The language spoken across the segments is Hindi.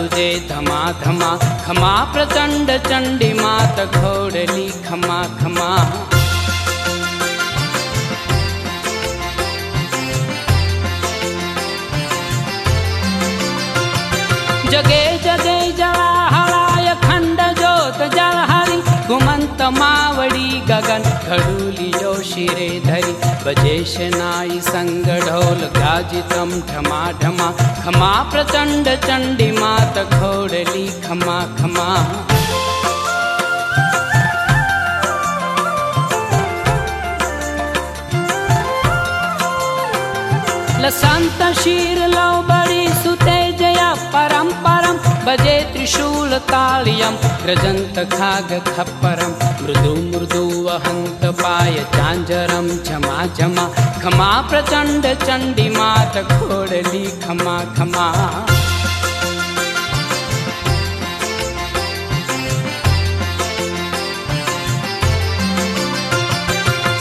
तुझे धमा धमा, खमा प्रचंड चंडी मात घोड़ली खमा खमा। जगे जगे जळाहळाय खंड ज्योत जळहरी, घुमंत मावडी गगन घडुली जो शिरे धरी। बजेश नाई संग ढोल गाजितम ढमा ढमा, खमा प्रचंड चंडी मात घोड़ली खमा खमा। लसंत शीर लो बड़ी सुते जया परम परम, बजे त्रिशूल तालियम ग्रजंत खाग खप्परम। मृदु मृदु वहंत पाय चांजरम झमा झमा, खमा प्रचंड चंडी मात घोड़ली खमा खमा।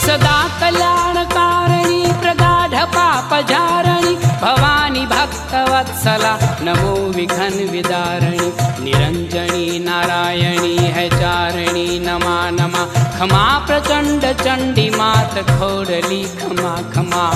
सदा कल्याणकारिणी प्रगाढ पापजारिणी, भवानी भक्तवत्सला नमो विघ्न विदारिणी। निरंजनी नारायणी है चारिणी नमा नमा, खमा प्रचंड चंडी मात घोड़ली खमा खमा।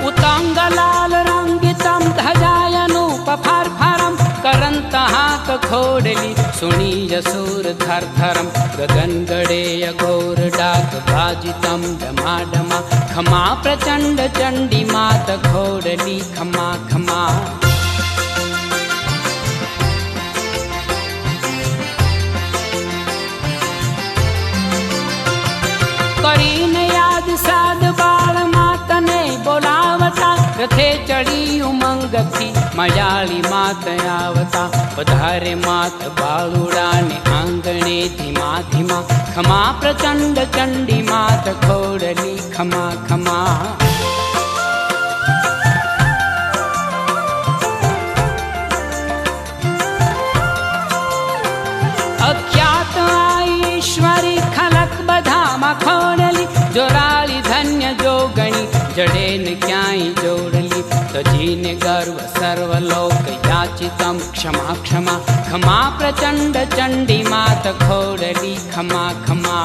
उतंग लाल रंगितम ध्वजायनूप फारफारम, करंत हाक घोड़ली सुनी यसूर थर थरम। गगन गड़ेय घोर डाक भाजितम ढमा ढमा, खमा प्रचंड चंडी मात घोड़ली खमा खमा। करीन याद साध बाळ मातने बोलावता, रथे चढ़ी उमंग थी मयाली मात आवता। पधारे मात बाळुड़ा ने आंगणे धीमा धीमा, खमा प्रचंड चंडी मात घोड़ली खमा खमा। अख्यात आई ईश्वरी खलक बधामा घोड़ली, जोराली धन्य जोगणी जड़े न क्याई जोड़ली। तजीने गर्व सर्वलोक याचितम क्षमा क्षमा, खमा प्रचंड चंडी मात घोड़ली खमा खमा।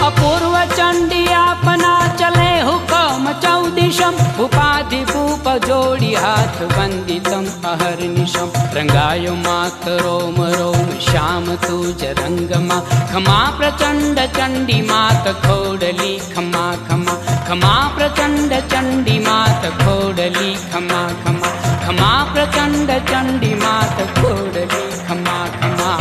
अपूर्व चंडी अपना चले हुकम चौदिशम, उपाधि भूप जोड़ी हाथ वंदितम अहर्निशम। रंगायो मात रोम रोम श्याम तुज रंगमा, खमा प्रचंड चंडी मात घोड़ली खमा खमा। खमा प्रचंड चंडी मात घोड़ली खमा खमा, खमा प्रचंड चंडी मात घोड़ली खमा खमा।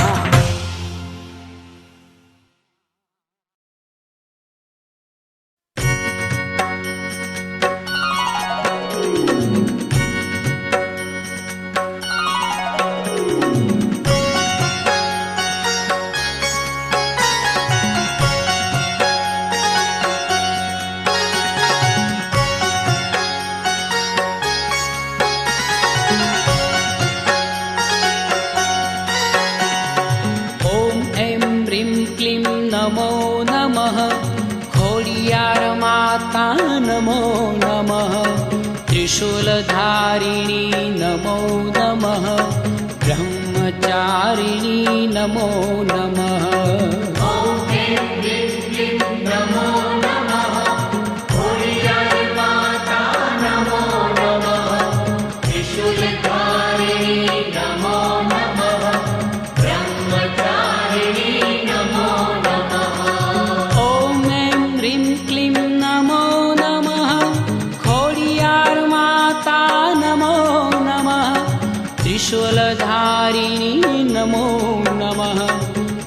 नमो नमः, खोडियार माता नमो नमः। त्रिशूलधारिणी नमो नमः, ब्रह्मचारिणी नमो नमः। नमो नमः, खोडियार माता नमो नमः। त्रिशूलधारिणी नमो नमः, ब्रह्मचारिणी नमो नमः। ॐ ऐं ह्रीं क्लीं नमो नमः, खोडियार माता नमो नमः। त्रिशूलधारिणी नमो नमः,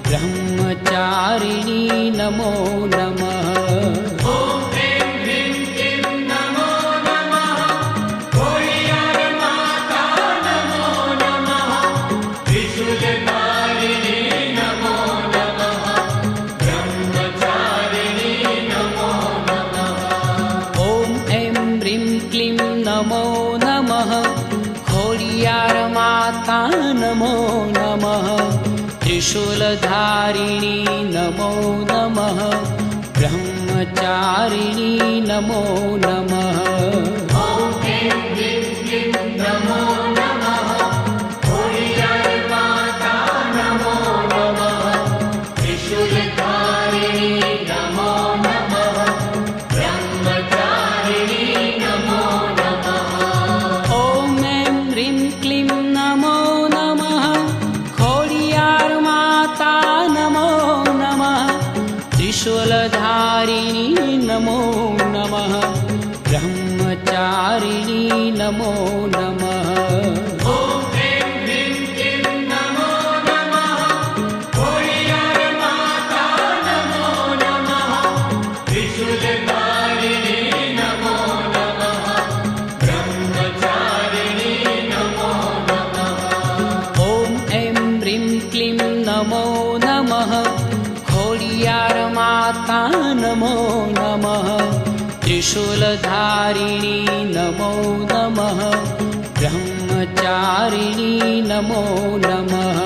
ब्रह्मचारिणी नमो नमः। नमो नमः, खोडियार माता त्रिशूलधारिणी नमो नमः ब्रह्मचारिणी नमो नमः त्रिशूलधारिणी नमो नमः ब्रह्मचारिणी नमो नमः ॐ ऐं ह्रीं क्लीं नमो नमः खोडियार माता नमो नमः त्रिशूलधारिणी नमो नमः ब्रह्मचारिणी नमो नमः ॐ ऐं ह्रीं क्लीं नमो नमः खोडियार माता नमो नमः त्रिशूलधारिणी नमो नमः ब्रह्मचारिणी नमो नमः ॐ ऐं ह्रीं क्लीं नमो नमः खोडियार माता नमो नमः त्रिशूलधारिणी नमो नमः ब्रह्मचारिणी नमो नमः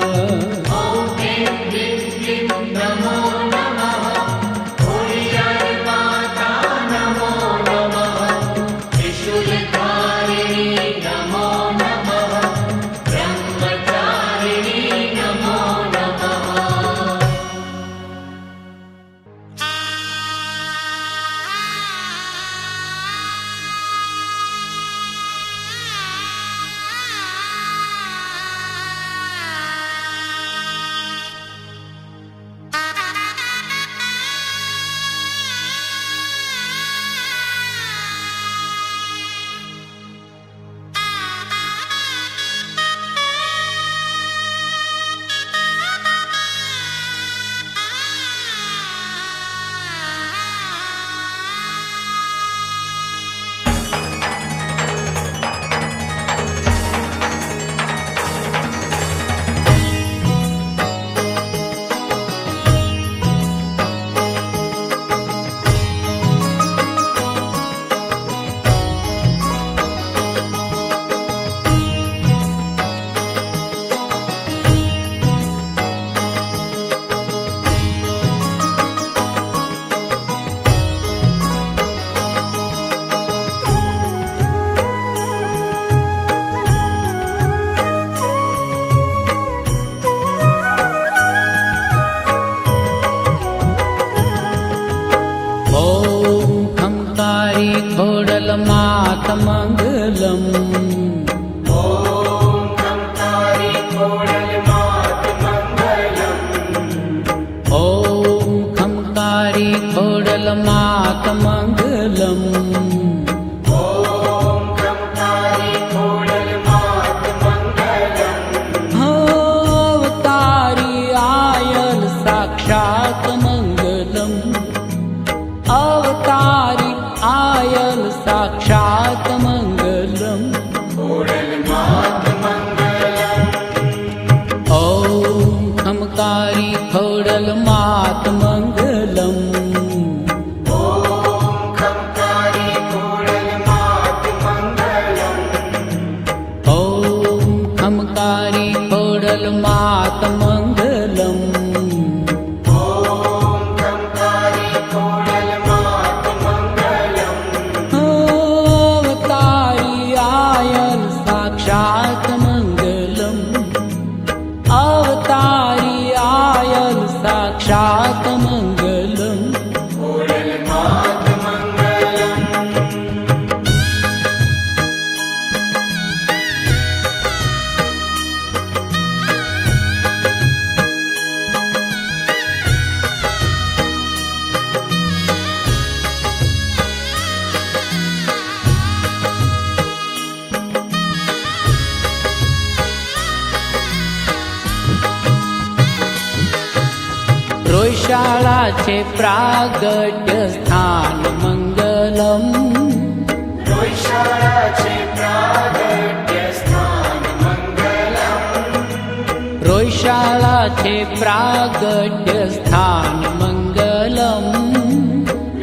मात मंगलम ओम खंकारी खोडल मात मंगलम ओम खंकारी खोडल मात मंगलम ओम खंकारी खोडल मात मंगलम अवतारी आयल साक्षात मंगलम अवतारी आयल साक्षात मंगलम खोडल मात मंगलम ओम खमकारी खोडल मात मंगलम ओम खंकारी खोडल मात मंगलम ओम खमकारी खोडल मात मंगलम ओम खंकारी खोडल मात मंगलम अवतारी आयल साक्षात मंगलम अवतारी आयल साक्षात मंगलम खोडल मात मंगलम रोयशाळाचे प्रागट्य स्थान मंगलम रोयशाळाचे प्रागट्य स्थान मंगलम रोयशाळाचे प्रागट्य स्थान मंगलम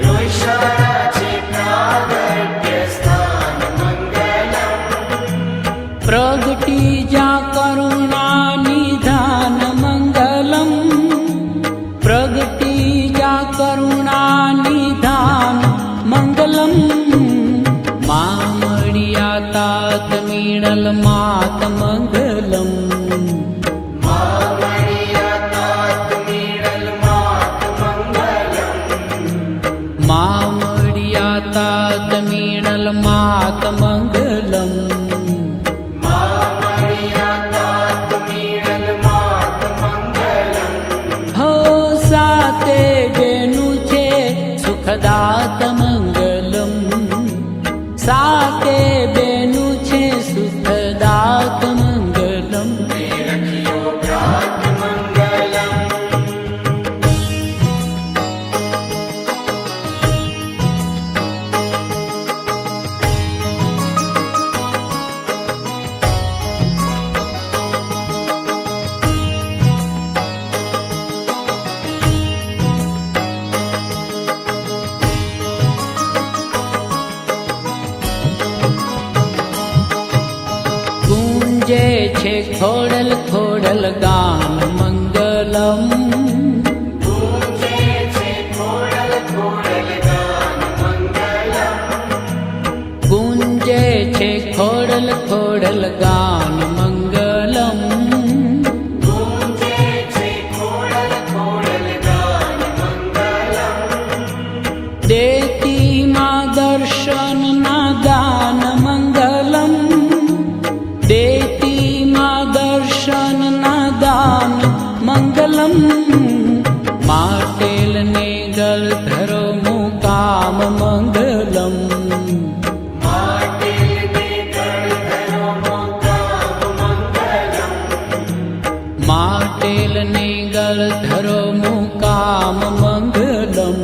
रोयशाळाचे प्रागट्य स्थान मंगलम प्रगटी ज्या करुणा निधान मंगलम સુખદાત મંગલમ. સાતે બેનું છે સુખદાત મંગલમ. રખિયો ભ્રાત મંગલમ. ગુંજે છે ખોડલ ખોડલ ગાન મંગલમ. ગૂંજે છે ખોડલ ખોડલ ગાન મંગલમ. ગુંજે છે ખોડલ ખોડલ ગાન મંગલમ. ગૂંજે છે ખોડલ ખોડલ ગાન મંગલમ. દેતી માં દર્શન ના દાન મંગલમ. દેતી માં દર્શન ના દાન મંગલમ. માટેલ ને ગલ ધરો મુકામ મંગલમ. માટેલ ને ગળ ધરો મુકામ મંગલમ. માટેલ ને ગલ ધરો મુકામ મંગલમ.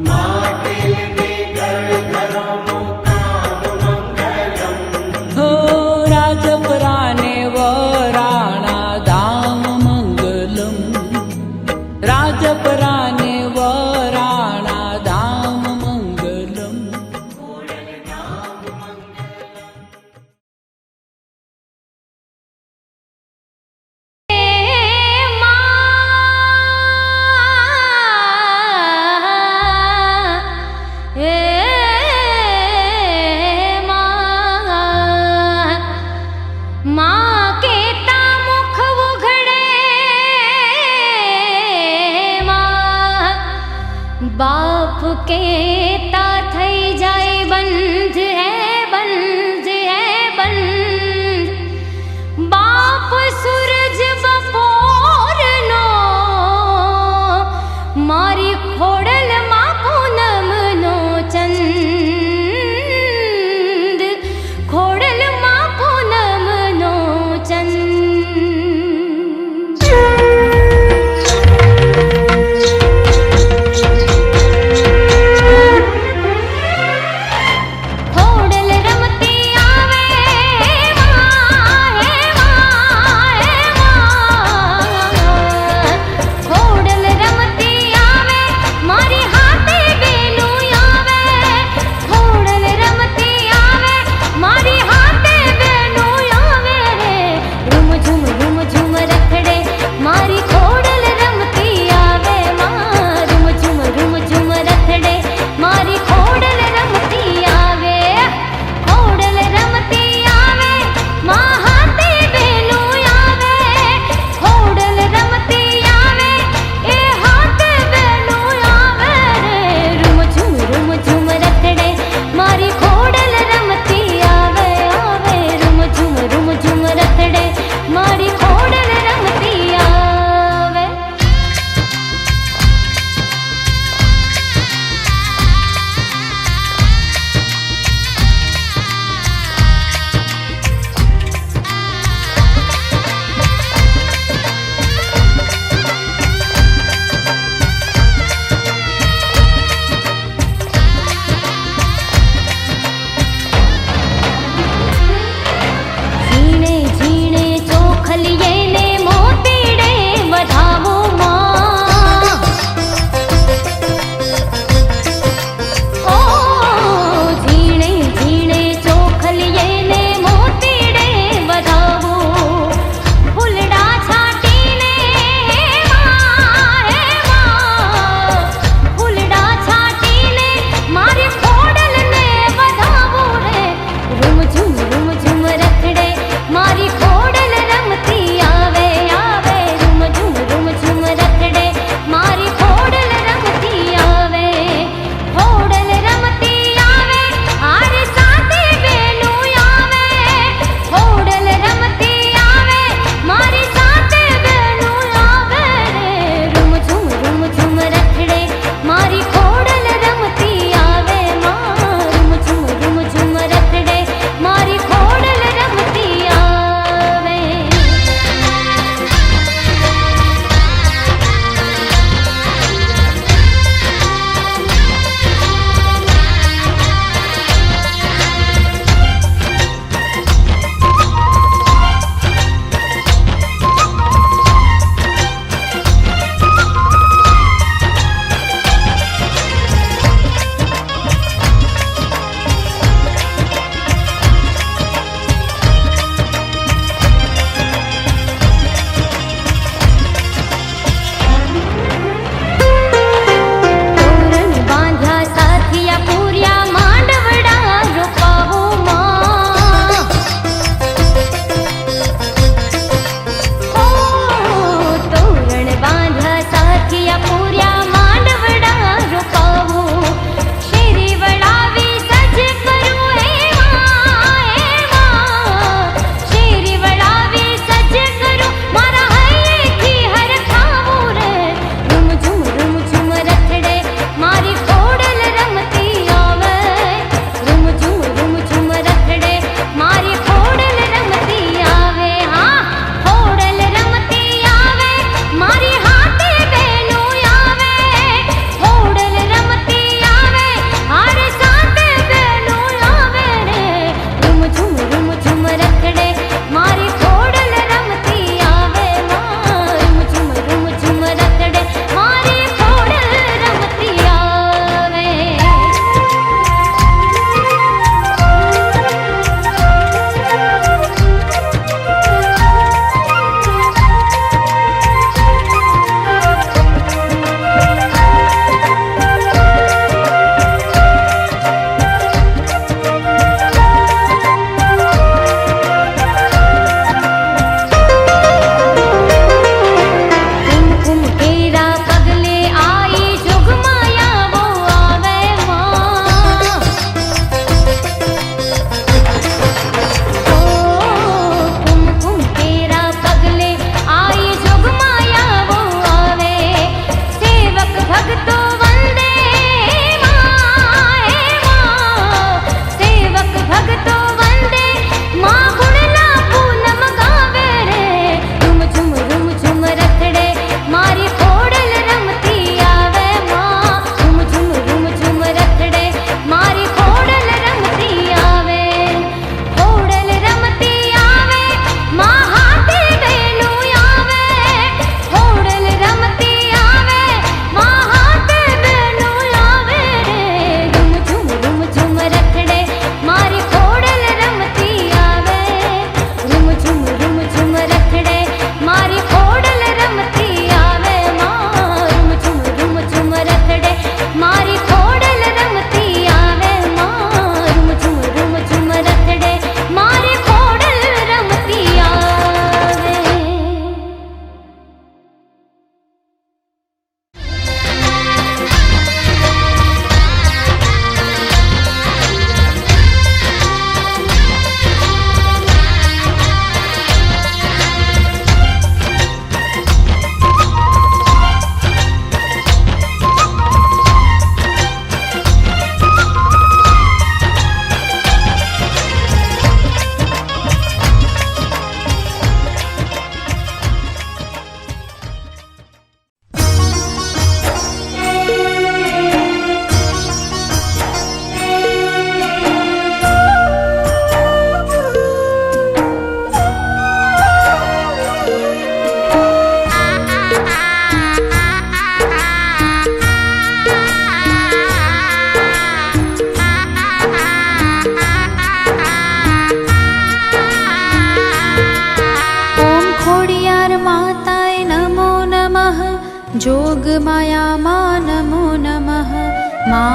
માટેલ ને ગળ ધરો મુકામ મંગલમ. હો રાજપરાને વરાણા ધામ મંગલમ. રાજપરાને વરાણા ધામ મંગલમ. बाप कहता थई जाए बंध है बंध. बाप सूरज बपोर नो मारी खोडल मा पूनम नो चंद. खोडल मा पूनम नो चंद. हो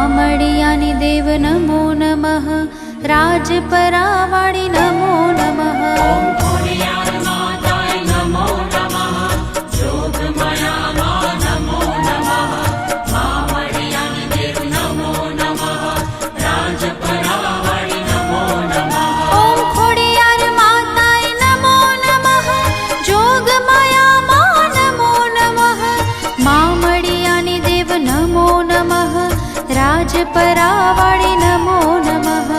मामडियानि देव नमो नमः राजपरावाणि नमो नमः राजपरावाणि नमो नमः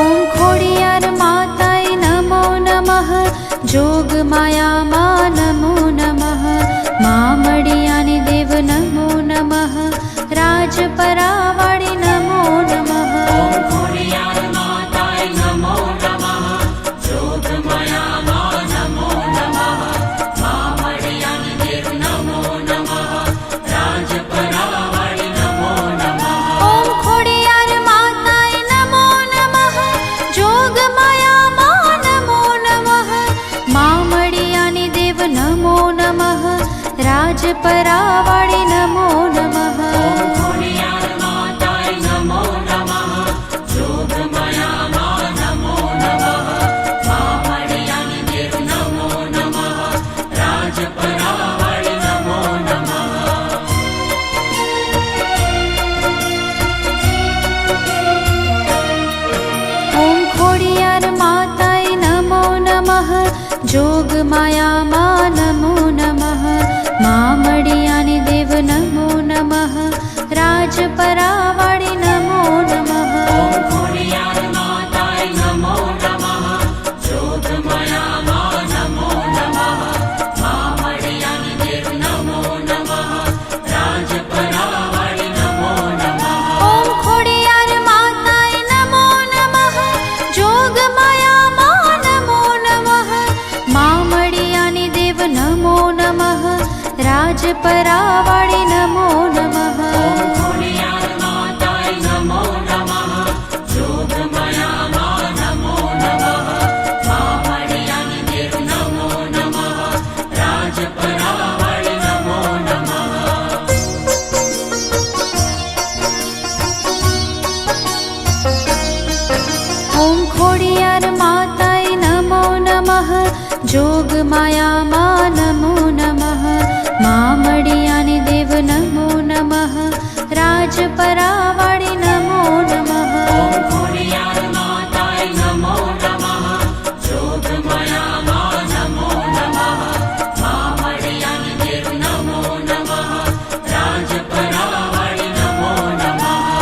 ॐ खोडियार माताय नमो नमः जोगमाया मा नमो नमः मामडियानि देव नमो नमः राजपरावाणि नमो नमः ॐ खोडियार माताय नमो नमः जोगमाया मा नमो नमः मामडियानि देव नमो नमः राजपरावाणि नमो नमः ॐ खोडियार माताय नमो नमः जोगमाया मा नमो नमः मामडियानि देव नमो नमः राजपरावाणि नमो नमः ॐ खोडियार माताय नमो नमः जोगमाया मा नमो नमः मामडियानि देव नमो नमः राजपरावाणि नमो नमः ॐ खोडियार माताय नमो नमः जोगमाया मा नमो नमः मामडियानि देव नमो नमः राजपरावाणि नमो नमः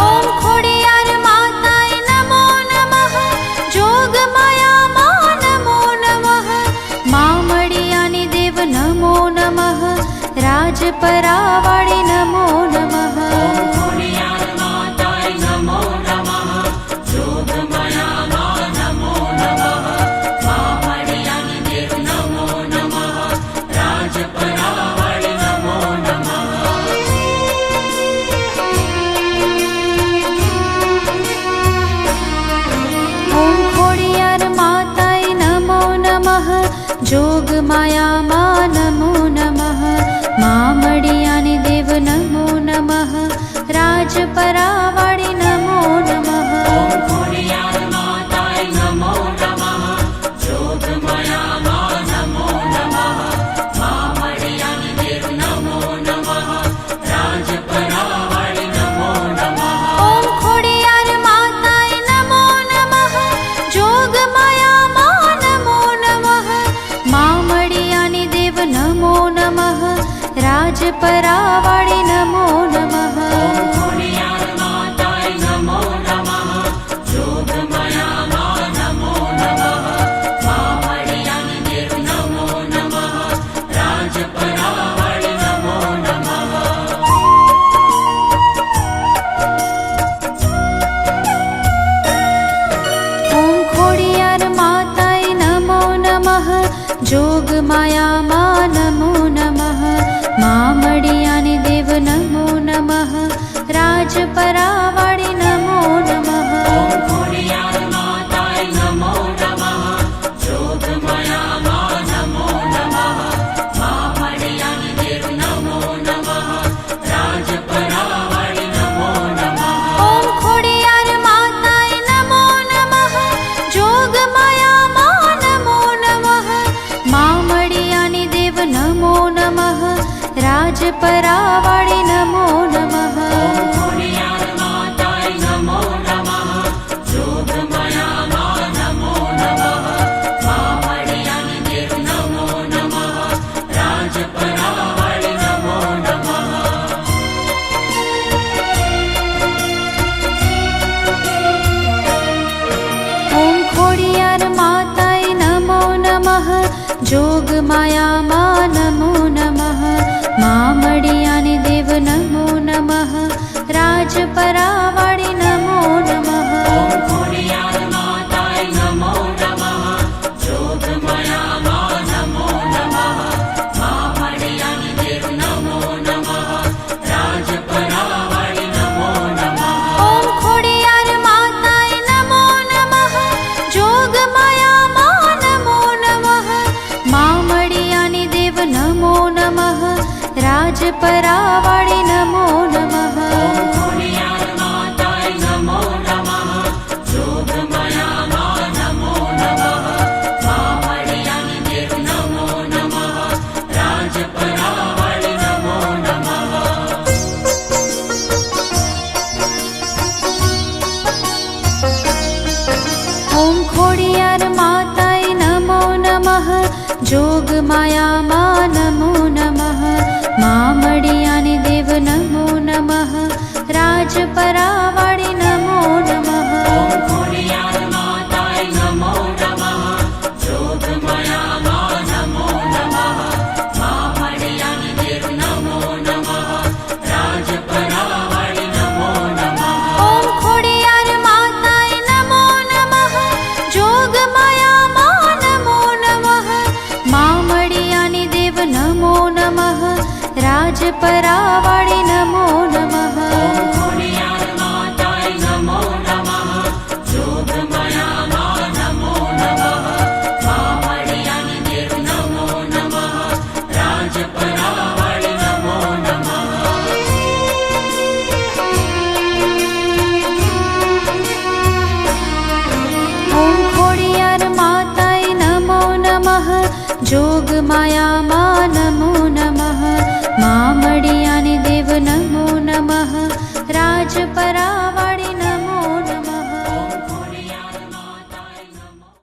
ॐ खोडियार माताय नमो नमः जोगमाया मा नमो नमः मामडियानि देव नमो नमः राजपरावाणि नमो नमः ॐ खोडियार माताय नमो नमः जोगमाया मा नमो नमः मामडियानि देव नमो नमः राजपरावाणि नमो नमः ॐ खोडियार माताय नमो नमः जोगमाया मा नमो नमः मामडियानि देव नमो नमः राजपरावाणि नमो नमः जोगमाया मा नमो नमः मा રાજપરાવાળી નમો નમઃ ખોડિયાર માતાય નમો નમઃ જોગમાયા માં નમો નમઃ માવડિયાની દેવ નમો નમઃ રાજપરાવાળી નમો નમઃ ઓમ ખોડિયાર માતાય નમો નમઃ જોગમાયા માં નમો નમઃ મામડિયાની દેવ નમો નમઃ રાજપરાવાળી નમો નમઃ ખોડિયાર માતાય નમો નમઃ જોગમાયા માં નમો નમઃ માવડિયાની દેવ નમો નમઃ રાજપરાવાળી નમો નમઃ ઓમ ખોડિયાર માતાય નમો નમઃ જોગમાયા માં નમો નમઃ મામડિયાની દેવ નમો નમઃ રાજપરાવાળી નમો નમઃ ખોડિયાર માતાય નમો નમઃ જોગમાયા માં નમો નમઃ માવડિયાની દેવ નમો નમઃ રાજપરાવાળી નમો નમઃ ઓમ ખોડિયાર માતાય નમો નમઃ જોગમાયા માં નમો નમઃ મામડિયાની દેવ નમો નમઃ રાજપરાવાળી નમો નમઃ ખોડિયાર માતાય નમો નમઃ જોગમાયા માં નમો નમઃ માવડિયાની દેવ નમો નમઃ રાજપરાવાળી નમો નમઃ ઓમ ખોડિયાર માતાય નમો નમઃ જોગમાયા માં નમો નમઃ મામડિયાની દેવ નમો નમઃ રાજપરાવાળી નમો નમઃ ખોડિયાર માતાય નમો નમઃ જોગમાયા માં નમો નમઃ માવડિયાની દેવ નમો નમઃ રાજપરાવાળી નમો નમઃ ઓમ ખોડિયાર માતાય નમો નમઃ જોગમાયા